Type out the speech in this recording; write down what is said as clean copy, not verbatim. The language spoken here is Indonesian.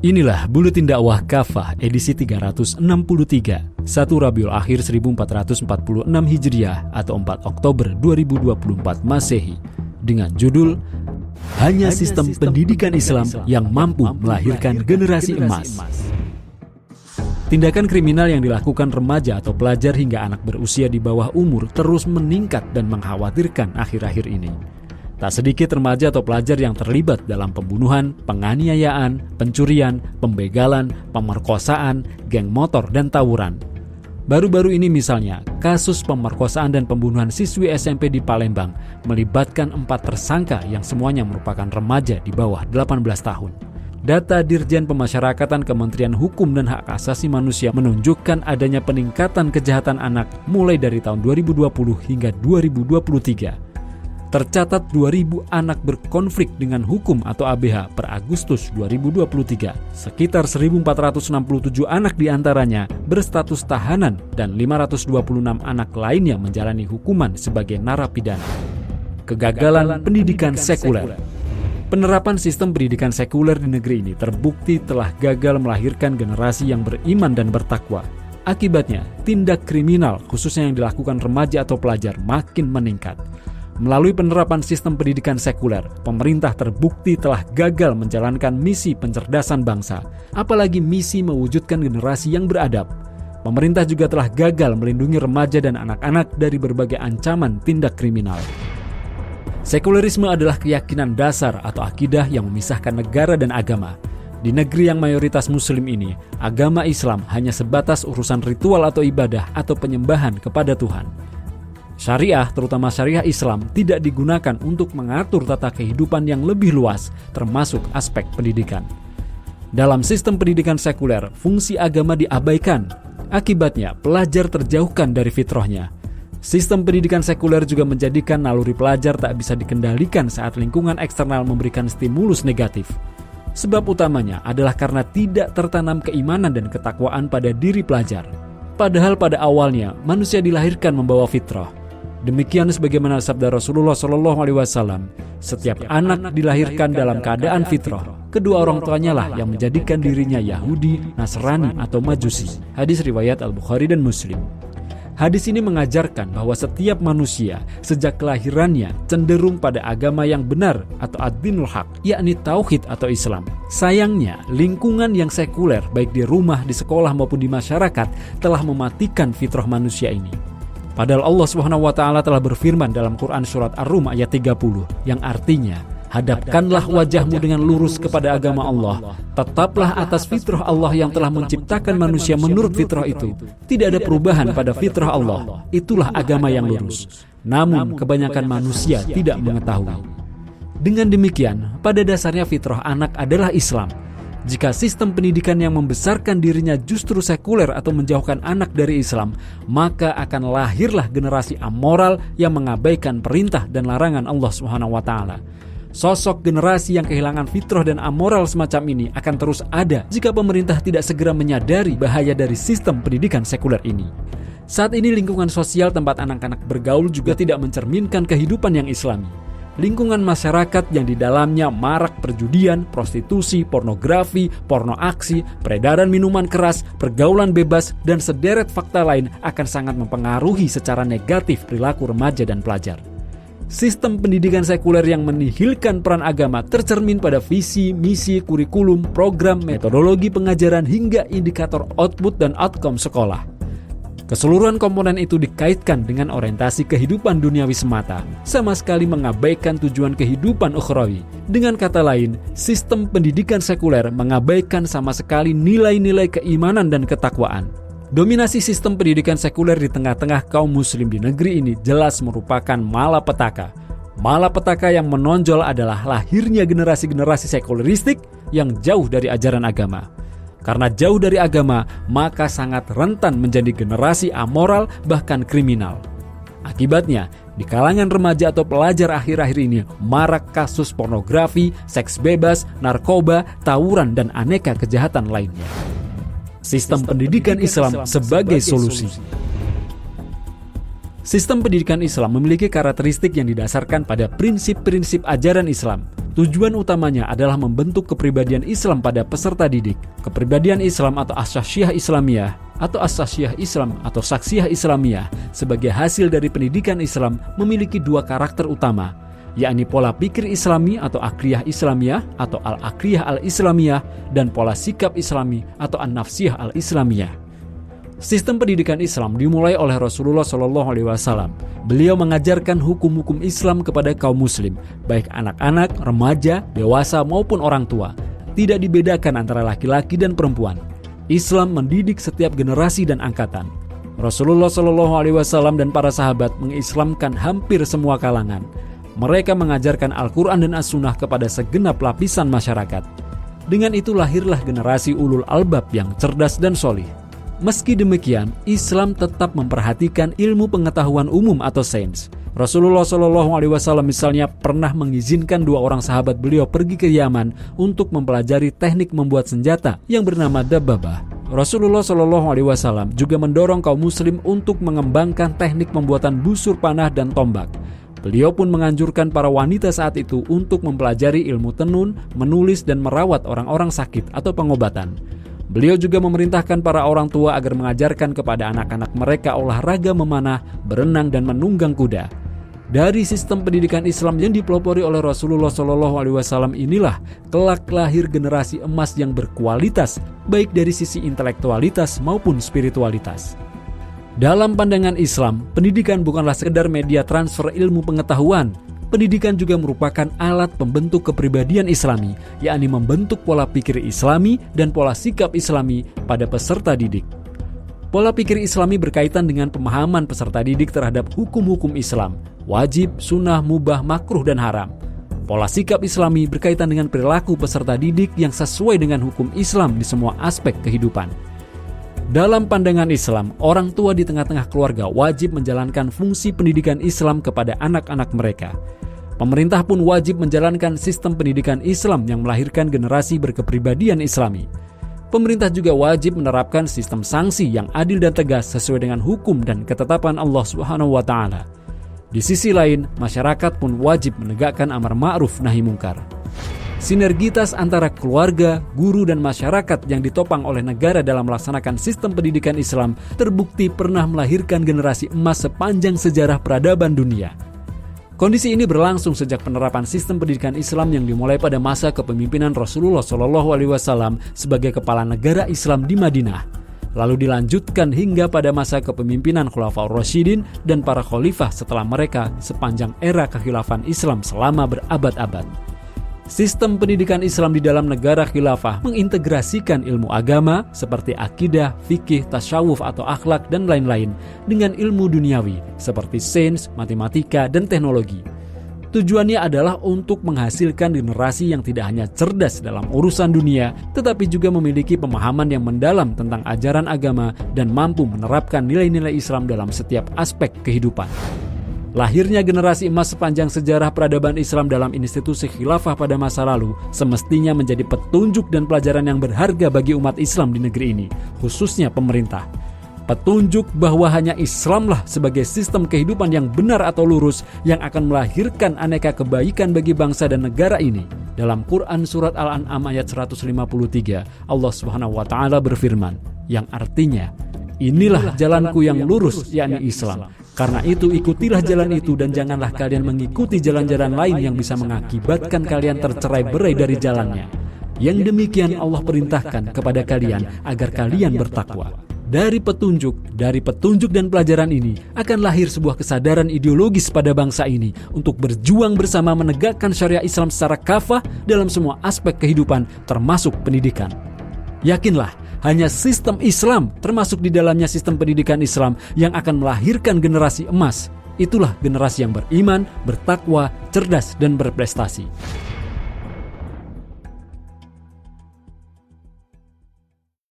Inilah Buletin Dakwah Kafah edisi 363, 1 Rabiul Akhir 1446 Hijriah atau 4 Oktober 2024 Masehi, dengan judul Hanya Sistem Pendidikan Islam yang mampu melahirkan generasi emas. Tindakan kriminal yang dilakukan remaja atau pelajar hingga anak berusia di bawah umur terus meningkat dan mengkhawatirkan akhir-akhir ini. Tak sedikit remaja atau pelajar yang terlibat dalam pembunuhan, penganiayaan, pencurian, pembegalan, pemerkosaan, geng motor, dan tawuran. Baru-baru ini misalnya, kasus pemerkosaan dan pembunuhan siswi SMP di Palembang melibatkan 4 tersangka yang semuanya merupakan remaja di bawah 18 tahun. Data Dirjen Pemasyarakatan Kementerian Hukum dan Hak Asasi Manusia menunjukkan adanya peningkatan kejahatan anak mulai dari tahun 2020 hingga 2023. Tercatat 2.000 anak berkonflik dengan hukum atau ABH per Agustus 2023. Sekitar 1.467 anak diantaranya berstatus tahanan dan 526 anak lainnya menjalani hukuman sebagai narapidana. Kegagalan pendidikan sekuler. Penerapan sistem pendidikan sekuler di negeri ini terbukti telah gagal melahirkan generasi yang beriman dan bertakwa. Akibatnya, tindak kriminal khususnya yang dilakukan remaja atau pelajar makin meningkat. Melalui penerapan sistem pendidikan sekuler, pemerintah terbukti telah gagal menjalankan misi pencerdasan bangsa, apalagi misi mewujudkan generasi yang beradab. Pemerintah juga telah gagal melindungi remaja dan anak-anak dari berbagai ancaman tindak kriminal. Sekulerisme adalah keyakinan dasar atau akidah yang memisahkan negara dan agama. Di negeri yang mayoritas muslim ini, agama Islam hanya sebatas urusan ritual atau ibadah atau penyembahan kepada Tuhan. Syariah, terutama syariah Islam, tidak digunakan untuk mengatur tata kehidupan yang lebih luas, termasuk aspek pendidikan. Dalam sistem pendidikan sekuler, fungsi agama diabaikan. Akibatnya, pelajar terjauhkan dari fitrahnya. Sistem pendidikan sekuler juga menjadikan naluri pelajar tak bisa dikendalikan saat lingkungan eksternal memberikan stimulus negatif. Sebab utamanya adalah karena tidak tertanam keimanan dan ketakwaan pada diri pelajar. Padahal pada awalnya, manusia dilahirkan membawa fitrah. Demikian sebagaimana sabda Rasulullah SAW, setiap anak dilahirkan dalam keadaan fitrah. Kedua orang tuanya lah yang menjadikan dirinya Yahudi, Nasrani, atau Majusi. Hadis riwayat Al-Bukhari dan Muslim. Hadis ini mengajarkan bahwa setiap manusia sejak kelahirannya cenderung pada agama yang benar atau ad-dinul haq, yakni tauhid atau Islam. Sayangnya, lingkungan yang sekuler baik di rumah, di sekolah maupun di masyarakat telah mematikan fitrah manusia ini. Padahal Allah SWT telah berfirman dalam Quran Surat Ar-Rum ayat 30 yang artinya, hadapkanlah wajahmu dengan lurus kepada agama Allah. Tetaplah atas fitrah Allah yang telah menciptakan manusia menurut fitrah itu. Tidak ada perubahan pada fitrah Allah. Itulah agama yang lurus. Namun kebanyakan manusia tidak mengetahui. Dengan demikian, pada dasarnya fitrah anak adalah Islam. Jika sistem pendidikan yang membesarkan dirinya justru sekuler atau menjauhkan anak dari Islam, maka akan lahirlah generasi amoral yang mengabaikan perintah dan larangan Allah SWT. Sosok generasi yang kehilangan fitrah dan amoral semacam ini akan terus ada jika pemerintah tidak segera menyadari bahaya dari sistem pendidikan sekuler ini. Saat ini lingkungan sosial tempat anak-anak bergaul juga tidak mencerminkan kehidupan yang islami. Lingkungan masyarakat yang di dalamnya marak perjudian, prostitusi, pornografi, porno aksi, peredaran minuman keras, pergaulan bebas, dan sederet fakta lain akan sangat mempengaruhi secara negatif perilaku remaja dan pelajar. Sistem pendidikan sekuler yang menihilkan peran agama tercermin pada visi, misi, kurikulum, program, metodologi pengajaran hingga indikator output dan outcome sekolah. Keseluruhan komponen itu dikaitkan dengan orientasi kehidupan duniawi semata, sama sekali mengabaikan tujuan kehidupan ukhrawi. Dengan kata lain, sistem pendidikan sekuler mengabaikan sama sekali nilai-nilai keimanan dan ketakwaan. Dominasi sistem pendidikan sekuler di tengah-tengah kaum muslim di negeri ini jelas merupakan malapetaka. Malapetaka yang menonjol adalah lahirnya generasi-generasi sekuleristik yang jauh dari ajaran agama. Karena jauh dari agama, maka sangat rentan menjadi generasi amoral bahkan kriminal. Akibatnya, di kalangan remaja atau pelajar akhir-akhir ini marak kasus pornografi, seks bebas, narkoba, tawuran, dan aneka kejahatan lainnya. Sistem pendidikan Islam sebagai solusi. Sistem pendidikan Islam memiliki karakteristik yang didasarkan pada prinsip-prinsip ajaran Islam. Tujuan utamanya adalah membentuk kepribadian Islam pada peserta didik. Kepribadian Islam atau as-syakhsiyah Islamiyah atau as-syakhsiyah Islam atau saksiyah Islamiyah sebagai hasil dari pendidikan Islam memiliki dua karakter utama, yakni pola pikir Islami atau akliyah Islamiyah atau al-akliyah al-Islamiyah dan pola sikap Islami atau an-nafsiyah al-Islamiyah. Sistem pendidikan Islam dimulai oleh Rasulullah SAW. Beliau mengajarkan hukum-hukum Islam kepada kaum muslim, baik anak-anak, remaja, dewasa maupun orang tua. Tidak dibedakan antara laki-laki dan perempuan. Islam mendidik setiap generasi dan angkatan. Rasulullah SAW dan para sahabat mengislamkan hampir semua kalangan. Mereka mengajarkan Al-Quran dan As-Sunnah kepada segenap lapisan masyarakat. Dengan itu lahirlah generasi ulul albab yang cerdas dan solih. Meski demikian, Islam tetap memperhatikan ilmu pengetahuan umum atau sains. Rasulullah SAW misalnya pernah mengizinkan dua orang sahabat beliau pergi ke Yaman untuk mempelajari teknik membuat senjata yang bernama dabbabah. Rasulullah SAW juga mendorong kaum muslim untuk mengembangkan teknik pembuatan busur panah dan tombak. Beliau pun menganjurkan para wanita saat itu untuk mempelajari ilmu tenun, menulis dan merawat orang-orang sakit atau pengobatan. Beliau juga memerintahkan para orang tua agar mengajarkan kepada anak-anak mereka olahraga memanah, berenang dan menunggang kuda. Dari sistem pendidikan Islam yang dipelopori oleh Rasulullah SAW inilah kelak lahir generasi emas yang berkualitas, baik dari sisi intelektualitas maupun spiritualitas. Dalam pandangan Islam, pendidikan bukanlah sekedar media transfer ilmu pengetahuan. Pendidikan juga merupakan alat pembentuk kepribadian Islami, yakni membentuk pola pikir Islami dan pola sikap Islami pada peserta didik. Pola pikir Islami berkaitan dengan pemahaman peserta didik terhadap hukum-hukum Islam, wajib, sunnah, mubah, makruh, dan haram. Pola sikap Islami berkaitan dengan perilaku peserta didik yang sesuai dengan hukum Islam di semua aspek kehidupan. Dalam pandangan Islam, orang tua di tengah-tengah keluarga wajib menjalankan fungsi pendidikan Islam kepada anak-anak mereka. Pemerintah pun wajib menjalankan sistem pendidikan Islam yang melahirkan generasi berkepribadian Islami. Pemerintah juga wajib menerapkan sistem sanksi yang adil dan tegas sesuai dengan hukum dan ketetapan Allah SWT. Di sisi lain, masyarakat pun wajib menegakkan amar ma'ruf nahi mungkar. Sinergitas antara keluarga, guru, dan masyarakat yang ditopang oleh negara dalam melaksanakan sistem pendidikan Islam terbukti pernah melahirkan generasi emas sepanjang sejarah peradaban dunia. Kondisi ini berlangsung sejak penerapan sistem pendidikan Islam yang dimulai pada masa kepemimpinan Rasulullah SAW sebagai kepala negara Islam di Madinah, lalu dilanjutkan hingga pada masa kepemimpinan Khulafaur Rasyidin dan para khalifah setelah mereka sepanjang era kekhilafan Islam selama berabad-abad. Sistem pendidikan Islam di dalam negara khilafah mengintegrasikan ilmu agama seperti akidah, fikih, tasyawuf atau akhlak dan lain-lain dengan ilmu duniawi seperti sains, matematika, dan teknologi. Tujuannya adalah untuk menghasilkan generasi yang tidak hanya cerdas dalam urusan dunia, tetapi juga memiliki pemahaman yang mendalam tentang ajaran agama dan mampu menerapkan nilai-nilai Islam dalam setiap aspek kehidupan. Lahirnya generasi emas sepanjang sejarah peradaban Islam dalam institusi khilafah pada masa lalu semestinya menjadi petunjuk dan pelajaran yang berharga bagi umat Islam di negeri ini, khususnya pemerintah. Petunjuk bahwa hanya Islamlah sebagai sistem kehidupan yang benar atau lurus yang akan melahirkan aneka kebaikan bagi bangsa dan negara ini. Dalam Quran Surat Al-An'am ayat 153, Allah SWT berfirman, yang artinya, inilah jalanku yang lurus, yakni Islam. Karena itu ikutilah jalan itu dan janganlah kalian mengikuti jalan-jalan lain yang bisa mengakibatkan kalian tercerai-berai dari jalannya. Yang demikian Allah perintahkan kepada kalian agar kalian bertakwa. Dari petunjuk dan pelajaran ini akan lahir sebuah kesadaran ideologis pada bangsa ini untuk berjuang bersama menegakkan syariat Islam secara kafah dalam semua aspek kehidupan termasuk pendidikan. Yakinlah, hanya sistem Islam, termasuk di dalamnya sistem pendidikan Islam, yang akan melahirkan generasi emas. Itulah generasi yang beriman, bertakwa, cerdas, dan berprestasi.